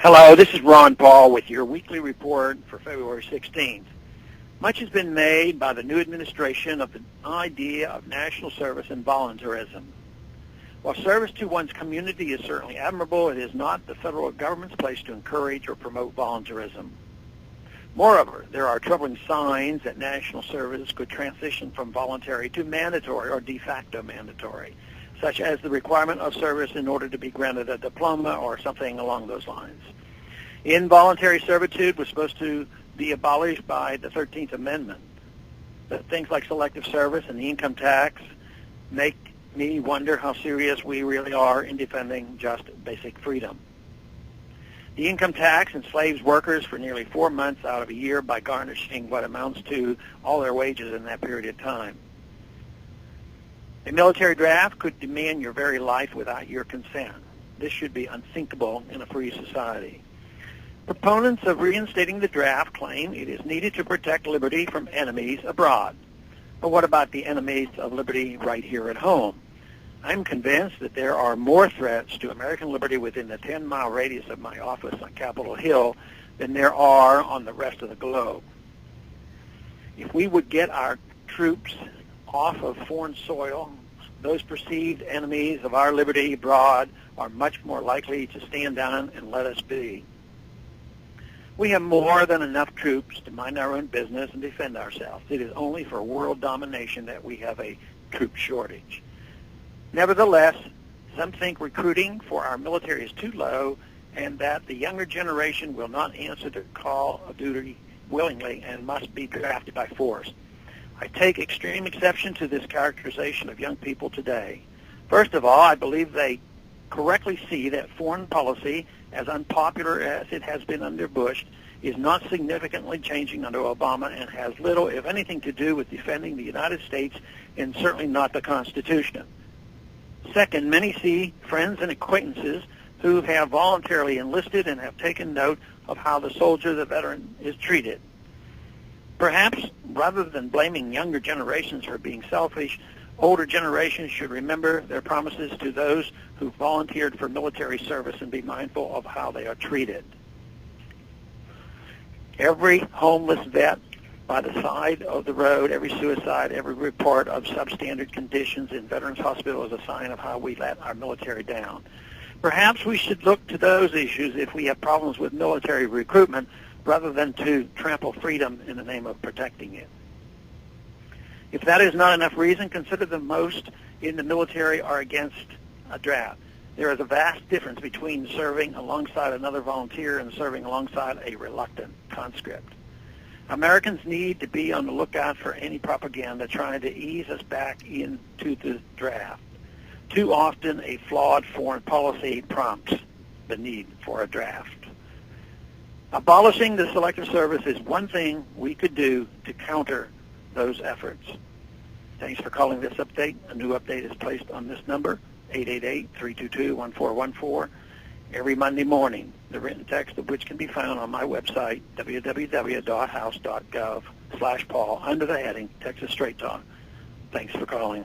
Hello, this is Ron Paul with your weekly report for February 16th. Much has been made by the new administration of the idea of national service and voluntarism. While service to one's community is certainly admirable, it is not the federal government's place to encourage or promote voluntarism. Moreover, there are troubling signs that national service could transition from voluntary to mandatory or de facto mandatory, such as the requirement of service in order to be granted a diploma or something along those lines. Involuntary servitude was supposed to be abolished by the 13th Amendment, but things like selective service and the income tax make me wonder how serious we really are in defending just basic freedom. The income tax enslaves workers for nearly 4 months out of a year by garnishing what amounts to all their wages in that period of time. A military draft could demand your very life without your consent. This should be unthinkable in a free society. Proponents of reinstating the draft claim it is needed to protect liberty from enemies abroad. But what about the enemies of liberty right here at home? I'm convinced that there are more threats to American liberty within the 10-mile radius of my office on Capitol Hill than there are on the rest of the globe. If we would get our troops off of foreign soil, those perceived enemies of our liberty abroad are much more likely to stand down and let us be. We have more than enough troops to mind our own business and defend ourselves. It is only for world domination that we have a troop shortage. Nevertheless, some think recruiting for our military is too low and that the younger generation will not answer the call of duty willingly and must be drafted by force. I take extreme exception to this characterization of young people today. First of all, I believe they correctly see that foreign policy, as unpopular as it has been under Bush, is not significantly changing under Obama and has little, if anything, to do with defending the United States and certainly not the Constitution. Second, many see friends and acquaintances who have voluntarily enlisted and have taken note of how the soldier, the veteran, is treated. Perhaps, rather than blaming younger generations for being selfish, older generations should remember their promises to those who volunteered for military service and be mindful of how they are treated. Every homeless vet by the side of the road, every suicide, every report of substandard conditions in Veterans Hospital is a sign of how we let our military down. Perhaps we should look to those issues if we have problems with military recruitment rather than to trample freedom in the name of protecting it. If that is not enough reason, consider the most in the military are against a draft. There is a vast difference between serving alongside another volunteer and serving alongside a reluctant conscript. Americans need to be on the lookout for any propaganda trying to ease us back into the draft. Too often, a flawed foreign policy prompts the need for a draft. Abolishing the Selective Service is one thing we could do to counter those efforts. Thanks for calling this update. A new update is placed on this number, 888-322-1414, every Monday morning, the written text of which can be found on my website, www.house.gov/Paul, under the heading Texas Straight Talk. Thanks for calling.